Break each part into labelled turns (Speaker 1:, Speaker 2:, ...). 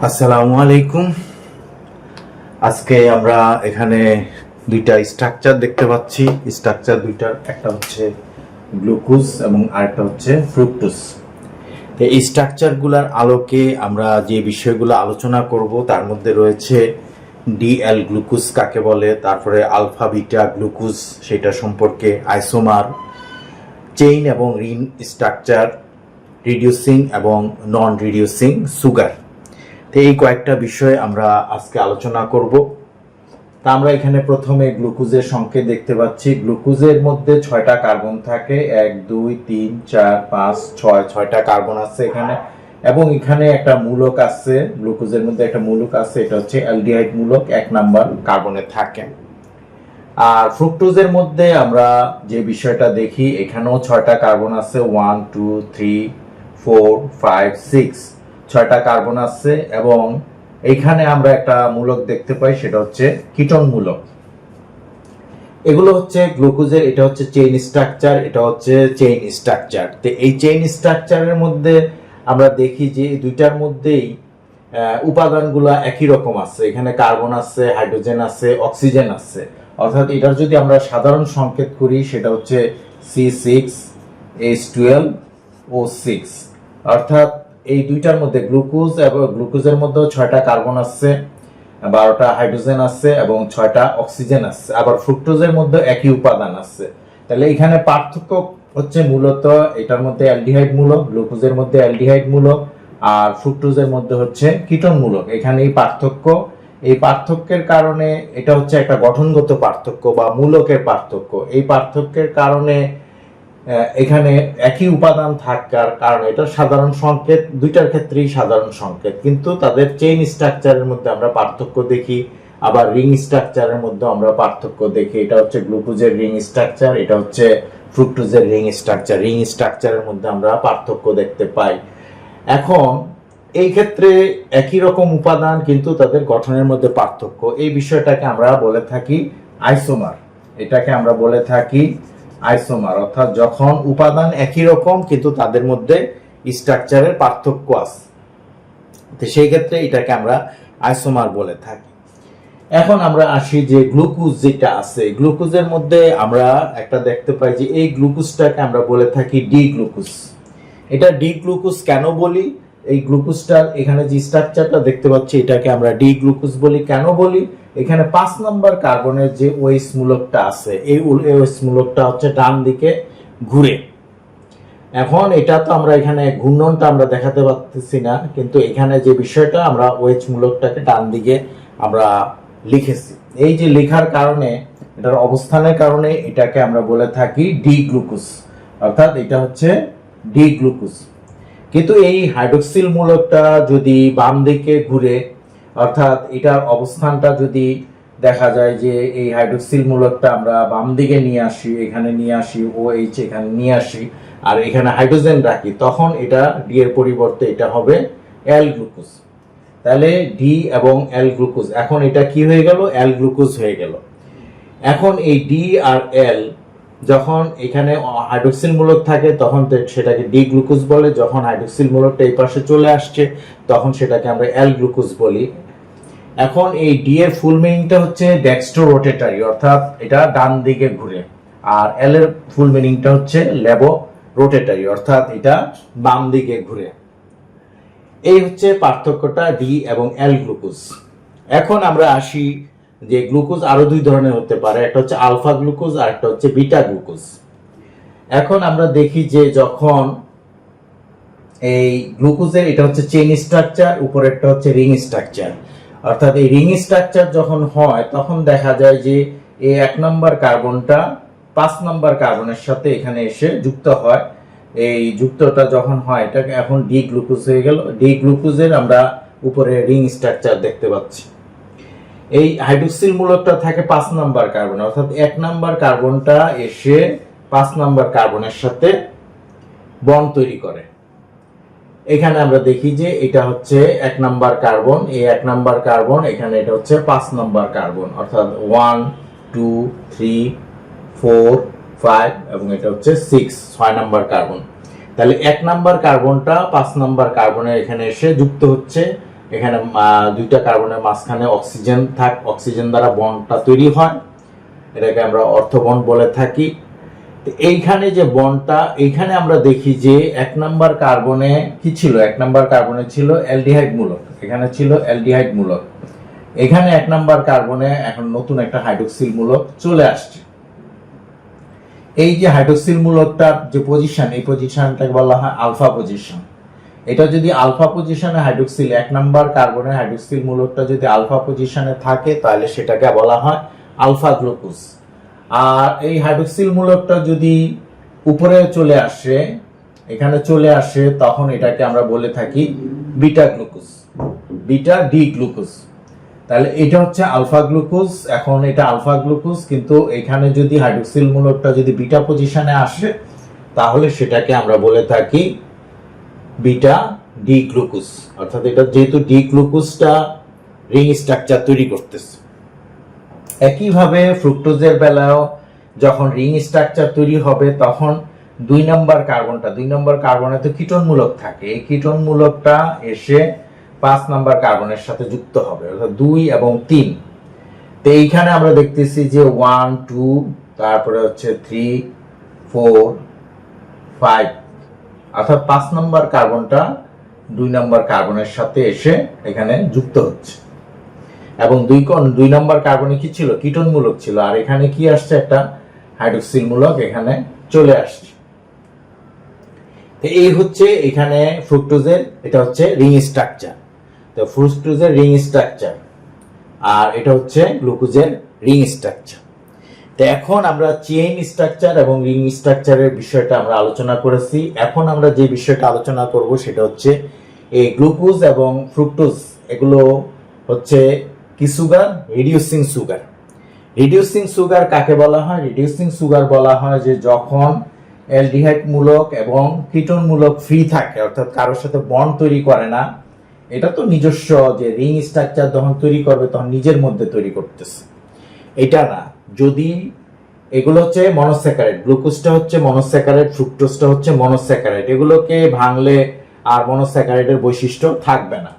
Speaker 1: আসসালামু আলাইকুম। আজকে আমরা এখানে দুইটা স্ট্রাকচার দেখতে পাচ্ছি। স্ট্রাকচার দুইটার একটা হচ্ছে গ্লুকোজ এবং আরেকটা হচ্ছে ফ্রুক্টোজ। এই স্ট্রাকচারগুলোর আলোকে আমরা যে বিষয়গুলো আলোচনা করব তার মধ্যে রয়েছে ডিএল গ্লুকোজ কাকে বলে, তারপরে আলফা বিটা গ্লুকোজ সেটা সম্পর্কে, আইসোমার, চেইন এবং রিং স্ট্রাকচার, রিডিউসিং এবং নন রিডিউসিং সুগার। তো এই কয়েকটা বিষয়ে আমরা আজকে আলোচনা করব। তা আমরা এখানে প্রথমে গ্লুকোজের সংকেত দেখতে পাচ্ছি। গ্লুকোজের মধ্যে 6টা কার্বন থাকে, 1 2 3 4 5 6, 6টা কার্বন আছে এখানে। এবং এখানে একটা মূলক আছে, গ্লুকোজের মধ্যে একটা মূলক আছে, এটা হচ্ছে অ্যালডিহাইড মূলক, 1 নাম্বার কার্বনে থাকে। আর ফ্রুক্টোজের মধ্যে আমরা যে বিষয়টা দেখি, এখানেও 6টা কার্বন আছে, 1 2 3 4 5 6, 6টা কার্বন আছে। এবং এইখানে আমরা একটা মূলক দেখতে পাই, সেটা হচ্ছে কিটোন মূলক। এগুলো হচ্ছে গ্লুকোজের, এটা হচ্ছে চেইন স্ট্রাকচার, এটা হচ্ছে চেইন স্ট্রাকচার। তো এই চেইন স্ট্রাকচারের মধ্যে আমরা দেখি যে দুইটার মধ্যেই উপাদানগুলো একই রকম আছে। এখানে কার্বন আছে, হাইড্রোজেন আছে, অক্সিজেন আছে। অর্থাৎ এটার যদি আমরা সাধারণ সংকেত করি সেটা হচ্ছে C6H12O6। অর্থাৎ এই দুইটার মধ্যে গ্লুকোজ এবং গ্লুকোজের মধ্যে 6টা কার্বন আছে, 12টা হাইড্রোজেন আছে এবং 6টা অক্সিজেন আছে। আবার ফ্রুক্টোজের মধ্যে একই উপাদান আছে। তাহলে এখানে পার্থক্য হচ্ছে মূলত এটার মধ্যে অ্যালডিহাইড মূলক, গ্লুকোজের মধ্যে অ্যালডিহাইড মূলক, আর ফ্রুক্টোজের মধ্যে হচ্ছে কিটোন মূলক। এখানে এই পার্থক্য, এই পার্থক্যের কারণে এটা হচ্ছে একটা গঠনগত পার্থক্য বা মূলকের পার্থক্য। এই পার্থক্যের কারণে এখানে একই উপাদান থাকার কারণে এটা সাধারণ সংকেত, দুইটার ক্ষেত্রেই সাধারণ সংকেত, কিন্তু তাদের চেইন স্ট্রাকচারের মধ্যে আমরা পার্থক্য দেখি, আবার রিং স্ট্রাকচারের মধ্যে আমরা পার্থক্য দেখি। এটা হচ্ছে গ্লুকোজের রিং স্ট্রাকচার, এটা হচ্ছে ফ্রুক্টোজের রিং স্ট্রাকচার। রিং স্ট্রাকচারের মধ্যে আমরা পার্থক্য দেখতে পাই। এখন এই ক্ষেত্রে একই রকম উপাদান কিন্তু তাদের গঠনের মধ্যে পার্থক্য, এই বিষয়টাকে আমরা বলে থাকি আইসোমার। এটাকে আমরা বলে থাকি আইসোমার, অর্থাৎ যখন উপাদান একই রকম কিন্তু তাদের মধ্যে স্ট্রাকচারের পার্থক্য আছে, তো সেই ক্ষেত্রে এটাকে আমরা আইসোমার বলে থাকি। এখন আমরা আসি যে গ্লুকোজ যেটা আছে, গ্লুকোজের মধ্যে আমরা একটা দেখতে পাই যে এই গ্লুকোজটাকে আমরা বলে থাকি ডি গ্লুকোজ। এটা ডি গ্লুকোজ কেন বলি? এই গ্লুকোজটার এখানে যে স্ট্রাকচারটা দেখতে পাচ্ছি এটাকে আমরা ডি গ্লুকোজ বলি। কেন বলি? এখানে 5 নম্বর কার্বনের যে ওএইচ মূলকটা আছে, এই ওএইচ মূলকটা হচ্ছে ডান দিকে ঘুরে। এখন এটা তো আমরা এখানে ঘূর্ণনটা আমরা দেখাতে পারতেছি না, কিন্তু এখানে যে বিষয়টা আমরা ওএইচ মূলকটাকে ডান দিকে আমরা লিখেছি, এই যে লেখার কারণে, এটার অবস্থানের কারণে এটাকে আমরা বলে থাকি ডি গ্লুকোজ, অর্থাৎ এটা হচ্ছে ডি গ্লুকোজ। কিন্তু এই হাইড্রোক্সিল মূলকটা যদি বাম দিকে ঘুরে, অর্থাৎ এটার অবস্থানটা যদি দেখা যায় যে এই হাইড্রোক্সিল মূলকটা আমরা বাম দিকে নিয়ে আসি, এখানে নিয়ে আসি, OH এখানে নিয়ে আসি, আর এখানে হাইড্রোজেন রাখি, তখন এটা ডি এর পরিবর্তে এটা হবে এল গ্লুকোজ। তাহলে ডি এবং এল গ্লুকোজ, এখন এটা কি হয়ে গেল? এল গ্লুকোজ হয়ে গেল। এখন এই ডি আর এল যখন এখানে হাইড্রোক্সিল মূলক থাকে তখন সেটাকে ডি গ্লুকোজ বলে, যখন হাইড্রোক্সিল মূলকটা এই পাশে চলে আসছে তখন সেটাকে আমরা এল গ্লুকোজ বলি। এখন এই ডি এর ফুল মিনিংটা হচ্ছে ডেক্সট্রো রোটেটরি, অর্থাৎ এটা ডান দিকে ঘুরে, আর এল এর ফুল মিনিংটা হচ্ছে লেবো রোটেটরি, অর্থাৎ এটা বাম দিকে ঘুরে। এই হচ্ছে পার্থক্যটা ডি এবং এল গ্লুকোজ। এখন আমরা আসি যে গ্লুকোজ আরো দুই ধরনের হতে পারে, একটা হচ্ছে আলফা গ্লুকোজ আর একটা হচ্ছে বিটা গ্লুকোজ। এখন আমরা দেখি যে যখন এই গ্লুকোজের এটা হচ্ছে চেইন স্ট্রাকচার, উপরেরটা হচ্ছে রিং স্ট্রাকচার, অর্থাৎ এই রিং স্ট্রাকচার যখন হয় তখন দেখা যায় যে এই 1 নম্বর কার্বনটা 5 নম্বর কার্বনের সাথে এখানে এসে যুক্ত হয়। এই যুক্তটা যখন হয় এটাকে এখন ডি গ্লুকোজ হয়ে গেল। ডি গ্লুকোজের আমরা উপরে রিং স্ট্রাকচার দেখতে পাচ্ছি। এই হাইড্রোক্সিল মূলকটা থাকে 5 নম্বর কার্বন, অর্থাৎ 1 নম্বর কার্বনটা এসে 5 নম্বর কার্বনের সাথে বন্ড তৈরি করে। এখানে আমরা দেখি যে এটা হচ্ছে 1 নম্বর কার্বন, এই 1 নম্বর কার্বন, এখানে এটা হচ্ছে 5 নম্বর কার্বন, অর্থাৎ 1 2 3 4 5 এবং এটা হচ্ছে 6 নম্বর কার্বন। তাহলে 1 নম্বর কার্বনটা 5 নম্বর কার্বনের এখানে এসে যুক্ত হচ্ছে, এখানে দুইটা কার্বনের মাঝখানে অক্সিজেন দ্বারা বন্ডটা তৈরি হয়, এটাকে আমরা অর্থ বন্ড বলে থাকি। এইখানে যে বন্ডটা, এইখানে আমরা দেখি যে 1 নাম্বার কার্বনে কি ছিল, 1 নাম্বার কার্বনে ছিল অ্যালডিহাইড মূলক, এখানে ছিল অ্যালডিহাইড মূলক। এখানে 1 নাম্বার কার্বনে এখন নতুন একটা হাইড্রোক্সিল মূলক চলে আসছে। এই যে হাইড্রোক্সিল মূলকটার যে পজিশন, এই পজিশনটাকে বলা হয় আলফা পজিশন। এটা যদি আলফা পজিশনে হাইড্রোক্সিল 1 নাম্বার কার্বনের হাইড্রোক্সিল মূলকটা যদি আলফা পজিশনে থাকে তাহলে সেটাকে বলা হয় আলফা গ্লুকোজ। আর এই হাইড্রোক্সিল মূলকটা যদি উপরে চলে আসে, এখানে চলে আসে, তখন এটাকে আমরা বলে থাকি beta glucose, beta D glucose. তাহলে এটা হচ্ছে আলফা গ্লুকোজ। এখন এটা আলফা গ্লুকোজ, কিন্তু এখানে যদি হাইড্রোক্সিল মূলকটা যদি বিটা পজিশনে আসে তাহলে সেটাকে আমরা বলে থাকি বিটা ডি গ্লুকোজ। অর্থাৎ এটা যেহেতু ডি গ্লুকোজটা রিং স্ট্রাকচার তৈরি করতেছে। একইভাবে ফ্রুক্টোজের বেলায়ও যখন রিং স্ট্রাকচার তৈরি হবে তখন 2 নাম্বার কার্বনে তো কিটোন মূলক থাকে, এই কিটোন মূলকটা এসে 5 নাম্বার কার্বনের সাথে যুক্ত হবে, অর্থাৎ 2 এবং 3। তো এইখানে আমরা দেখতেছি যে 1 2 তারপরে হচ্ছে 3 4 5, অর্থাৎ 5 নাম্বার কার্বনটা 2 নাম্বার কার্বনের সাথে এসে এখানে যুক্ত হচ্ছে। এবং 2 নাম্বার কার্বনে কি ছিল, কিটোন মূলক ছিল, আর এখানে কি আসছে, একটা হাইড্রোক্সিল মূলক এখানে চলে আসছে। এই হচ্ছে এখানে ফ্রুক্টোজের, এটা হচ্ছে রিং স্ট্রাকচার। তো ফ্রুক্টোজের রিং স্ট্রাকচার, আর এটা হচ্ছে গ্লুকোজের রিং স্ট্রাকচার। তো এখন আমরা চেইন স্ট্রাকচার এবং রিং স্ট্রাকচারের বিষয়টা আমরা আলোচনা করেছি। এখন আমরা যে বিষয়টা আলোচনা করব সেটা হচ্ছে এই গ্লুকোজ এবং ফ্রুক্টোজ, এগুলো হচ্ছে কি sugar, reducing sugar. Reducing sugar কাকে বলা হয়? রিডিউসিং সুগার বলা হয় যে যখন অ্যালডিহাইড মূলক এবং কিটোন মূলক ফ্রি থাকে, অর্থাৎ কারোর সাথে বন্ড তৈরি করে না। এটা তো নিজস্ব যে রিং স্ট্রাকচার যখন তৈরি করবে তখন নিজের মধ্যে তৈরি করতেছে, এটা না। যদি এগুলো হচ্ছে মনোস্যাকারাইড, গ্লুকোজটা হচ্ছে মনোস্যাকারাইড, ফ্রুক্টোজটা হচ্ছে মনোস্যাকারাইড, এগুলোকে ভাঙলে আর মনোস্যাকারাইডের বৈশিষ্ট্য থাকবে না।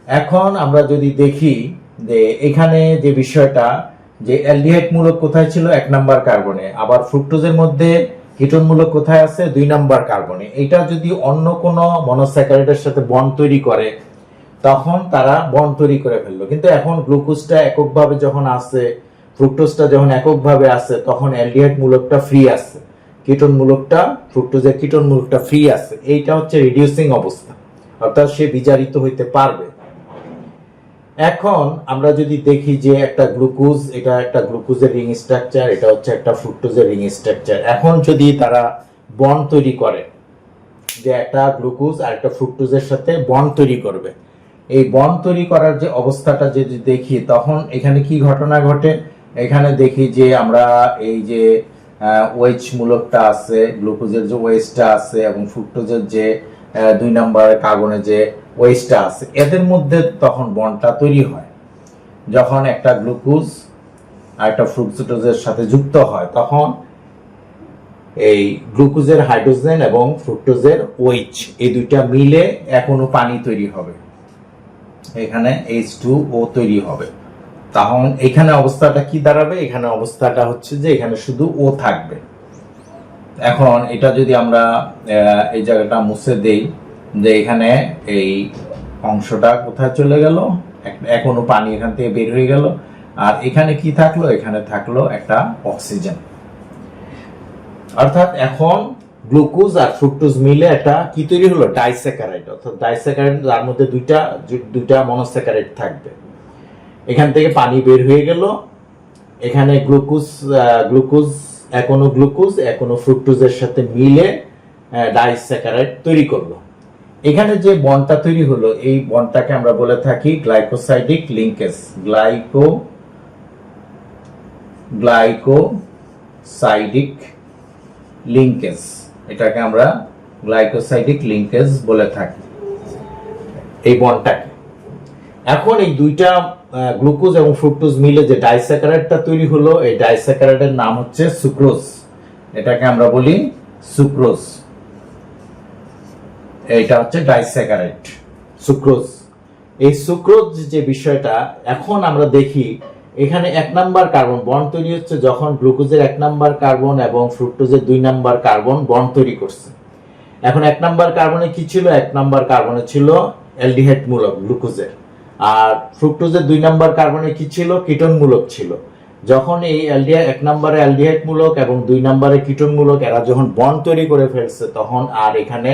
Speaker 1: এখন আমরা যদি দেখি যে এখানে যে বিষয়টা, যে অ্যালডিহাইড মূলক কোথায় ছিল, 1 নাম্বার কার্বনে, আবার ফ্রুক্টোজের মধ্যে কিটোন মূলক কোথায় আছে, 2 নাম্বার কার্বনে। এটা যদি অন্য কোনো মনোস্যাকারাইডের সাথে বন্ড তৈরি করে তখন তারা বন্ড তৈরি করে ফেললো। কিন্তু এখন গ্লুকোজটা এককভাবে যখন আছে, ফ্রুক্টোজটা যখন এককভাবে আছে, তখন অ্যালডিহাইড মূলকটা ফ্রি আছে, কিটোন মূলকটা, ফ্রুক্টোজের কিটোন মূলকটা ফ্রি আছে। এইটা হচ্ছে রিডিউসিং অবস্থা, অর্থাৎ সে বিজারিত হইতে পারবে। এখন আমরা যদি দেখি যে একটা গ্লুকোজ, এটা একটা গ্লুকোজের রিং স্ট্রাকচার, এটা হচ্ছে একটা ফ্রুক্টোজের রিং স্ট্রাকচার। এখন যদি তারা বন্ড তৈরি করে, যে একটা গ্লুকোজ আর একটা ফ্রুক্টোজের সাথে বন্ড তৈরি করবে, এই বন্ড তৈরি করার যে অবস্থাটা যদি দেখি তখন এখানে কি ঘটনা ঘটে। এখানে দেখি যে আমরা এই যে ওয়েজ মূলকটা আছে, গ্লুকোজের যে ওয়েজটা আছে এবং ফ্রুক্টোজের যে 2 নাম্বার কার্বনের যে ওয়েজটা আছে, এদের মধ্যে তখন বন্ডটা তৈরি হয়। যখন একটা গ্লুকোজ আর একটা ফ্রুক্টোজের সাথে যুক্ত হয় তখন এই গ্লুকোজের হাইড্রোজেন এবং ফ্রুক্টোজের ওয়েজ, এই দুইটা মিলে এক অণু পানি তৈরি হবে, এখানে H2O তৈরি হবে। তখন এখানে অবস্থাটা কি দাঁড়াবে, এখানে অবস্থাটা হচ্ছে যে এখানে শুধু ও থাকবে। এখন এটা যদি আমরা এই জায়গাটা মুছে দেই, যে এখানে এই অংশটা কোথায় চলে গেল, এক অণু পানি এখান থেকে বের হয়ে গেল, আর এখানে কি থাকলো, এখানে থাকলো একটা অক্সিজেন। অর্থাৎ এখন গ্লুকোজ আর ফ্রুক্টোজ মিলে একটা কি তৈরি হলো, ডাইস্যাকারাইড। অর্থাৎ ডাইস্যাকারাইড, যার মধ্যে দুইটা মনোস্যাকারাইড থাকবে। এখান থেকে পানি বের হয়ে গেল, এখানে গ্লুকোজ এক অণু গ্লুকোজ এক অণু ফ্রুক্টোজের সাথে মিলে ডাইস্যাকারাইড তৈরি করলো। এখানে যে বন্ডটা তৈরি হলো, এই বন্ডটাকে আমরা বলে থাকি গ্লাইকোসাইডিক লিঙ্কেজ। গ্লাইকোসাইডিক লিঙ্কেজ, এটাকে আমরা গ্লাইকোসাইডিক লিঙ্কেজ বলে থাকি এই বন্ডটাকে। এখন এই দুইটা গ্লুকোজ এবং ফ্রুক্টোজ মিলে যে ডাইস্যাকারাইডটা তৈরি হলো, এই ডাইস্যাকারাইডের নাম হচ্ছে সুক্রোজ, এটাকে আমরা বলি সুক্রোজ। এইটা হচ্ছে ডাইস্যাকারাইড, সুক্রোজ। এই সুক্রোজ যে বিষয়টা এখন আমরা দেখি, এখানে 1 নাম্বার কার্বন বন্ড তৈরি হচ্ছে যখন গ্লুকোজের 1 নাম্বার কার্বন এবং ফ্রুক্টোজের 2 নাম্বার কার্বন বন্ড তৈরি করছে। এখন 1 নাম্বার কার্বনে কি ছিল? 1 নাম্বার কার্বনে ছিল অ্যালডিহাইড মূলক গ্লুকোজের, আর ফ্রুক্টোজের 2 নাম্বার কার্বনে কি ছিল? কিটোন মূলক ছিল। যখন এই 1 নম্বরে অ্যালডিহাইড মূলক এবং 2 নম্বরে কিটোন মূলক এরা যখন বন্ড তৈরি করে ফেলছে, তখন আর এখানে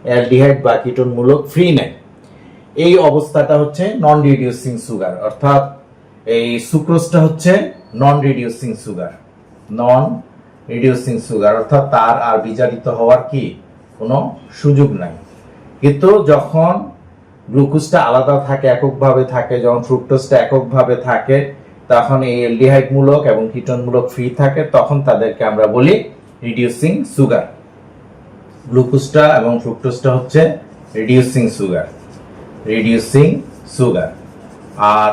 Speaker 1: অ্যালডিহাইড বা কিটোন মূলক ফ্রি নেই। এই অবস্থাটা হচ্ছে নন রিডিউসিং সুগার, অর্থাৎ এই সুক্রোজটা হচ্ছে নন রিডিউসিং সুগার। নন রিডিউসিং সুগার অর্থাৎ তার আর বিজারিত হওয়ার কি কোনো সুযোগ নাই। কিন্তু যখন গ্লুকোজটা আলাদা থাকে, এককভাবে থাকে, যখন ফ্রুক্টোজটা এককভাবে থাকে, তখন এই অ্যালডিহাইড মূলক এবং কিটোন মূলক ফ্রি থাকে, তখন তাদেরকে আমরা বলি রিডিউসিং সুগার। গ্লুকোজটা এবং ফ্রুক্টোজটা হচ্ছে রিডিউসিং সুগার, রিডিউসিং সুগার। আর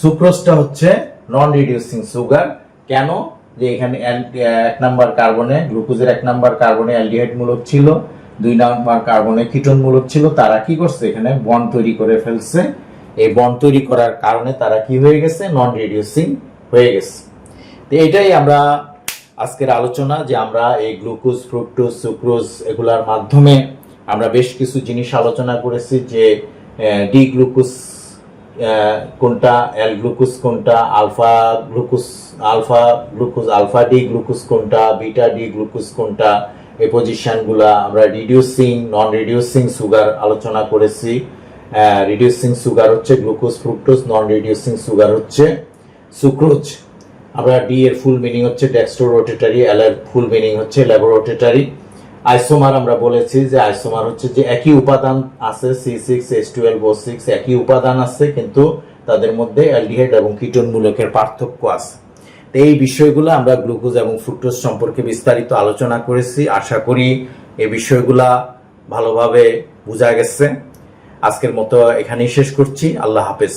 Speaker 1: সুক্রোজটা হচ্ছে নন রিডিউসিং সুগার। কেন? যে এখানে 1 নাম্বার কার্বনে গ্লুকোজের 1 নাম্বার কার্বনে অ্যালডিহাইড মূলক ছিল, 2 নাম্বার কার্বনে কিটোন মূলক ছিল, তারা কি করছে? এখানে বন্ড তৈরি করে ফেলছে। এই বন্ড তৈরি করার কারণে তারা কি হয়ে গেছে? নন রিডিউসিং হয়ে গেছে। তো এটাই আমরা আজকের আলোচনা, যে আমরা এই গ্লুকোজ, ফ্রুক্টোজ, সুক্রোজ এগুলার মাধ্যমে আমরা বেশ কিছু জিনিস আলোচনা করেছি, যে ডি গ্লুকোজ কোনটা, এল গ্লুকোজ কোনটা, alpha glucose, alpha D glucose কোনটা, বিটা ডি গ্লুকোজ কোনটা, এই পজিশনগুলা আমরা রিডিউসিং, নন রিডিউসিং সুগার আলোচনা করেছি। রিডিউসিং সুগার হচ্ছে গ্লুকোজ, ফ্রুক্টোজ, নন রিডিউসিং সুগার হচ্ছে সুক্রোজ। আমরা ডি এর ফুল মিনিং হচ্ছে ডেক্সট্রোরোটেটারি, এল এর ফুল মিনিং হচ্ছে ল্যাবোরোটেটারি। আইসোমার আমরা বলেছি যে আইসোমার হচ্ছে যে একই উপাদান আছে, C6H12O6 একই উপাদান আছে, কিন্তু তাদের মধ্যে অ্যালডিহাইড এবং কিটোন মূলকের পার্থক্য আছে। তো এই বিষয়গুলো আমরা গ্লুকোজ এবং ফ্রুক্টোজ সম্পর্কে বিস্তারিত আলোচনা করেছি। আশা করি এই বিষয়গুলা ভালোভাবে বোঝা গেছে। আজকের মতো এখানেই শেষ করছি। আল্লাহ হাফেজ।